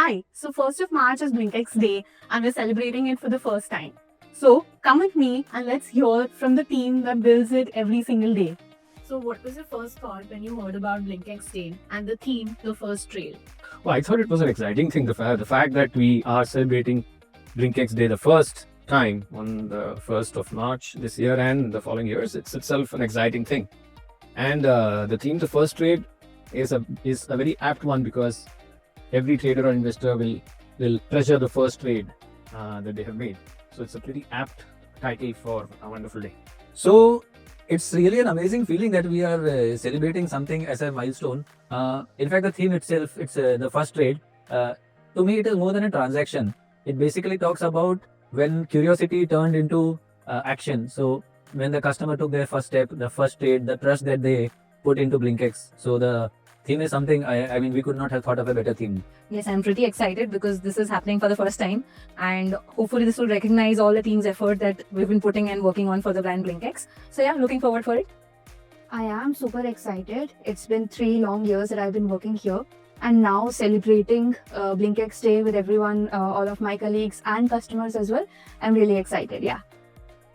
Hi, so 1st of March is BlinkX Day and we're celebrating it for the first time. So come with me and let's hear from the team that builds it every single day. So what was your first thought when you heard about BlinkX Day and the theme, the first trail? Well, I thought it was an exciting thing. The fact that we are celebrating BlinkX Day the first time on the 1st of March this year and the following years, it's itself an exciting thing. And the theme, the first trade, is a very apt one because every trader or investor will treasure the first trade that they have made. So it's a pretty apt title for a wonderful day. So it's really an amazing feeling that we are celebrating something as a milestone. In fact, the theme itself, it's the first trade. To me, it is more than a transaction. It basically talks about when curiosity turned into action. So when the customer took their first step, the first trade, the trust that they put into BlinkX. So the theme is something, I mean, we could not have thought of a better theme. Yes, I'm pretty excited because this is happening for the first time, and hopefully this will recognize all the team's effort that we've been putting and working on for the brand BlinkX. So yeah, looking forward for it. I am super excited. It's been 3 long years that I've been working here, and now celebrating BlinkX Day with everyone, all of my colleagues and customers as well. I'm really excited. Yeah.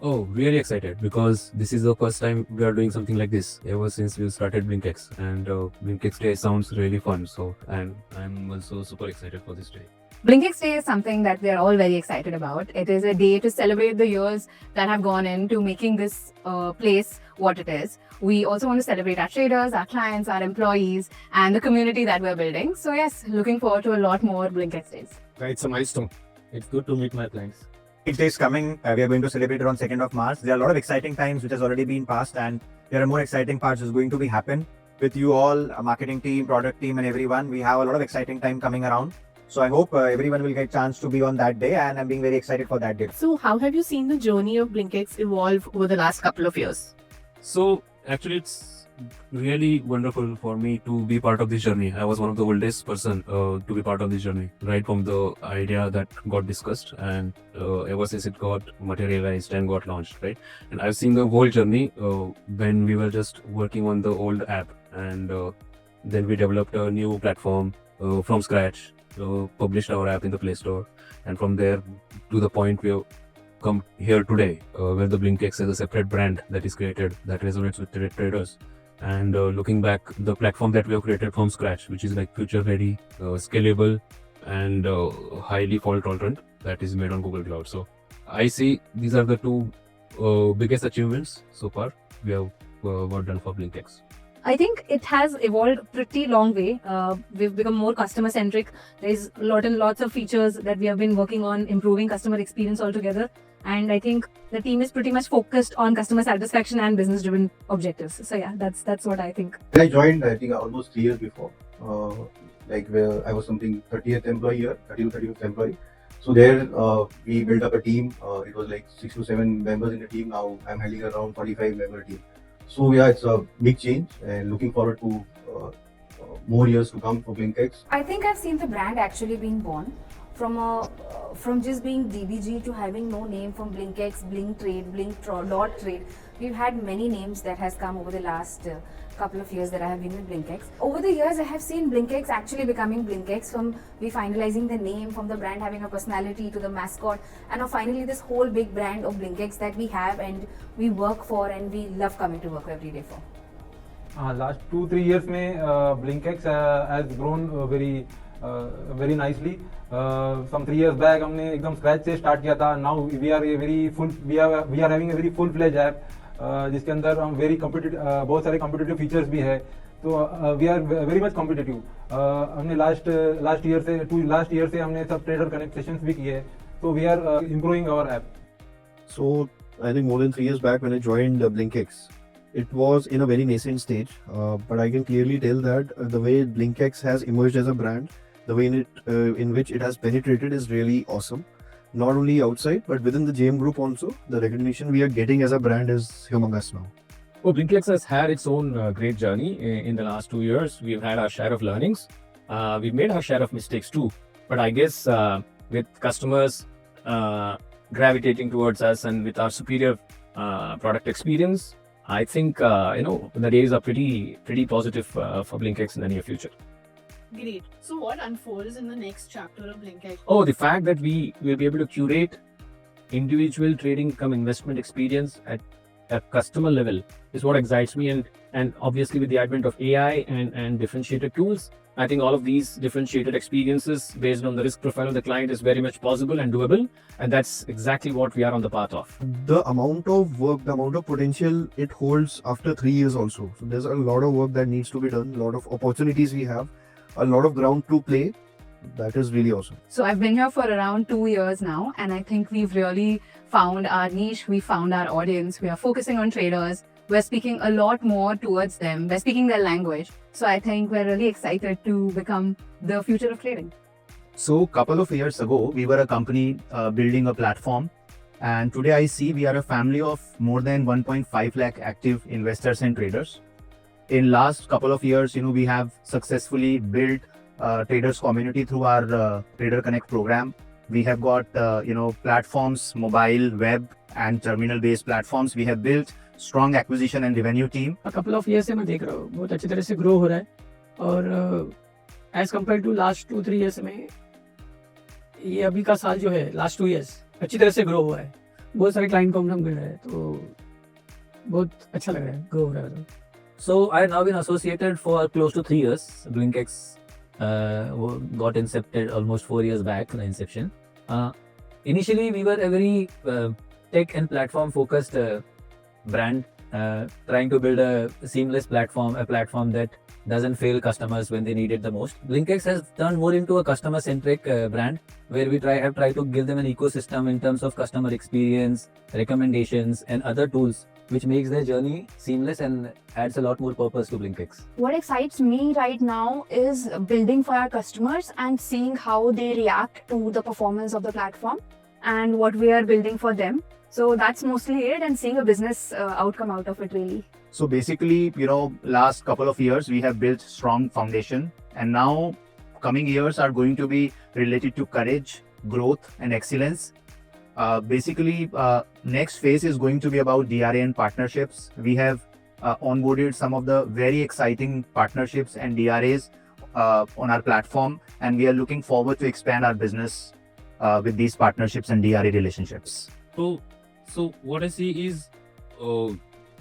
Oh, really excited because this is the first time we are doing something like this ever since we started BlinkX, and BlinkX Day sounds really fun. So, and I'm also super excited for this day. BlinkX Day is something that we are all very excited about. It is a day to celebrate the years that have gone into making this place what it is. We also want to celebrate our traders, our clients, our employees, and the community that we're building. So yes, looking forward to a lot more BlinkX Days. It's a milestone. It's good to meet my clients. BlinkX Day is coming. We are going to celebrate it on 2nd of March. There are a lot of exciting times which has already been passed, and there are more exciting parts is going to be happen with you all, a marketing team, product team, and everyone. We have a lot of exciting time coming around. So I hope everyone will get a chance to be on that day, and I'm being very excited for that day. So how have you seen the journey of BlinkX evolve over the last couple of years? So, actually, it's really wonderful for me to be part of this journey. I was one of the oldest person to be part of this journey, right from the idea that got discussed and ever since it got materialized and got launched, right? And I've seen the whole journey when we were just working on the old app, and then we developed a new platform from scratch, published our app in the Play Store, and from there to the point we have come here today, where the BlinkX is a separate brand that is created that resonates with traders. And looking back, the platform that we have created from scratch, which is like future ready, scalable, and highly fault tolerant, that is made on Google Cloud. So I see these are the two biggest achievements so far we have got done for BlinkX. I think it has evolved pretty long way. We've become more customer centric. There's lots of features that we have been working on improving customer experience altogether. And I think the team is pretty much focused on customer satisfaction and business driven objectives. So yeah, that's what I think. When I joined, I think almost 3 years before, where I was something 30th employee here, 30 to 35th employee. So there we built up a team. It was like 6 to 7 members in the team. Now I'm handling around 45 member team. So yeah, it's a big change, and looking forward to more years to come for BlinkX. I think I've seen the brand actually being born from just being DBG to having no name, from BlinkX, Blink Trade, Dot Trade. We've had many names that has come over the last couple of years that I have been with BlinkX. Over the years, I have seen BlinkX actually becoming BlinkX, from we finalizing the name, from the brand having a personality to the mascot, and now finally this whole big brand of BlinkX that we have and we work for and we love coming to work every day for. Last 2-3 years में BlinkX has grown very nicely. Some 3 years back हमने एकदम scratch से start किया था. Now we are having a very full-fledged app जिसके अंदर हम बहुत सारे competitive features भी है. तो we are very much competitive. हमने last year से हमने सब trader connect sessions भी किए. So we are improving our app. So I think more than 3 years back when I joined BlinkX, it was in a very nascent stage, but I can clearly tell that the way BlinkX has emerged as a brand, the way in which it has penetrated is really awesome. Not only outside, but within the JM group also, the recognition we are getting as a brand is humongous now. Well, BlinkX has had its own great journey in the last 2 years. We've had our share of learnings. We've made our share of mistakes too. But I guess with customers gravitating towards us and with our superior product experience, I think the days are pretty positive for BlinkX in the near future. Great. So what unfolds in the next chapter of BlinkX? Oh, the fact that we will be able to curate individual trading come investment experience at a customer level is what excites me, and obviously with the advent of AI and differentiated tools, I think all of these differentiated experiences based on the risk profile of the client is very much possible and doable, and that's exactly what we are on the path of. The amount of work, the amount of potential it holds after 3 years also. So there's a lot of work that needs to be done, a lot of opportunities we have, a lot of ground to play. That is really awesome. So I've been here for around 2 years now, and I think we've really found our niche, we found our audience, we are focusing on traders, we're speaking a lot more towards them, we're speaking their language. So I think we're really excited to become the future of trading. So, couple of years ago, we were a company building a platform, and today I see we are a family of more than 1.5 lakh active investors and traders. In last couple of years, we have successfully built traders community through our Trader Connect program. We have got platforms, mobile, web, and terminal-based platforms. We have built strong acquisition and revenue team. A couple of years से मैं देख रहा हूँ बहुत अच्छी तरह से grow हो रहा है, और as compare to last 2-3 years में ये अभी का साल जो है लास्ट 2 ईयर्स अच्छी तरह से ग्रो हुआ है. बहुत सारे क्लाइंट को हम मिल रहे हैं, तो बहुत अच्छा लग रहा है, ग्रो हो रहा है. So I have now been associated for close to 3 years. BlinkX got incepted almost 4 years back, the inception. Initially, we were a very tech and platform focused brand, trying to build a seamless platform, a platform that doesn't fail customers when they need it the most. BlinkX has turned more into a customer centric brand, where we have tried to give them an ecosystem in terms of customer experience, recommendations, and other tools, which makes their journey seamless and adds a lot more purpose to BlinkX. What excites me right now is building for our customers and seeing how they react to the performance of the platform and what we are building for them. So that's mostly it, and seeing a business outcome out of it really. So basically, last couple of years, we have built strong foundation, and now coming years are going to be related to courage, growth, and excellence. Next phase is going to be about DRA and partnerships. We have onboarded some of the very exciting partnerships and DRAs on our platform, and we are looking forward to expand our business with these partnerships and DRA relationships. So what I see is,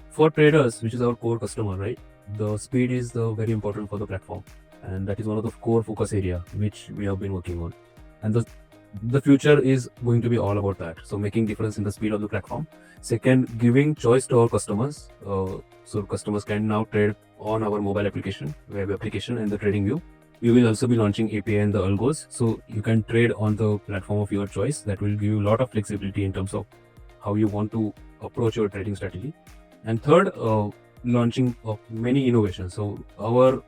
for traders, which is our core customer, right? The speed is very important for the platform, and that is one of the core focus area which we have been working on. And the future is going to be all about that. So making difference in the speed of the platform. Second, giving choice to our customers. So customers can now trade on our mobile application, web application, and the trading view. We will also be launching API and the algos, so you can trade on the platform of your choice. That will give you a lot of flexibility in terms of how you want to approach your trading strategy. And third, launching of many innovations. So our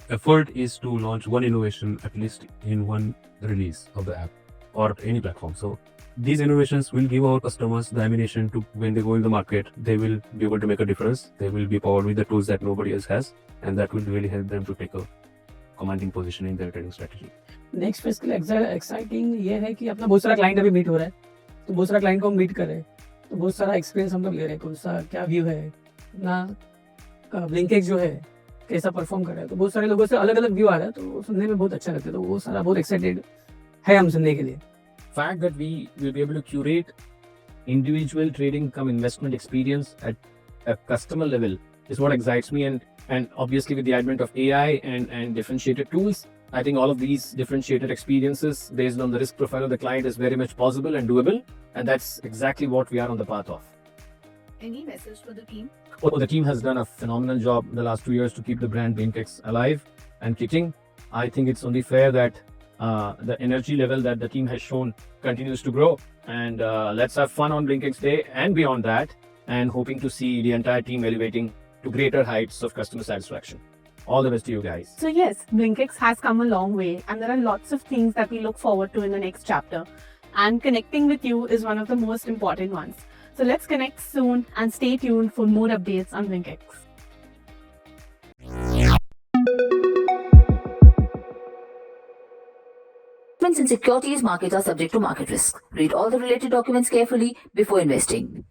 effort is to launch one innovation at least in one release of the app or any platform. So these innovations will give our customers the ammunition to, when they go in the market, they will be able to make a difference. They will be powered with the tools that nobody else has, and that will really help them to take a commanding position in their trading strategy. Next phase के लिए exciting ये है कि अपना बहुत सारा client अभी meet हो रहा है, तो बहुत सारा क्लाइंट को हम मीट कर रहे हैं, तो बहुत सारा एक्सपीरियंस हम लोग ले रहे हैं, कौन सा क्या व्यू है ना, ब्लिंकएक्स जो है कैसा परफॉर्म कर रहा है, तो बहुत सारे लोगों से अलग अलग व्यू आ रहा है, तो सुनने में बहुत अच्छा लगता है, तो वो सारा बहुत एक्साइटेड है हम सुनने के लिए. Fact that we will be able to curate individual trading come investment experience at a customer level is what excites me, and obviously with the advent of AI and differentiated tools, I think all of these differentiated experiences based on the risk profile of the client is very much possible and doable, and that's exactly what we are on the path of. Any message for the team? The team has done a phenomenal job in the last 2 years to keep the brand BlinkX alive and kicking. I think it's only fair that the energy level that the team has shown continues to grow, and let's have fun on BlinkX Day and beyond that, and hoping to see the entire team elevating to greater heights of customer satisfaction. All the best to you guys. So yes, BlinkX has come a long way, and there are lots of things that we look forward to in the next chapter. And connecting with you is one of the most important ones. So let's connect soon, and stay tuned for more updates on BlinkX. Investments in securities markets are subject to market risk. Read all the related documents carefully before investing.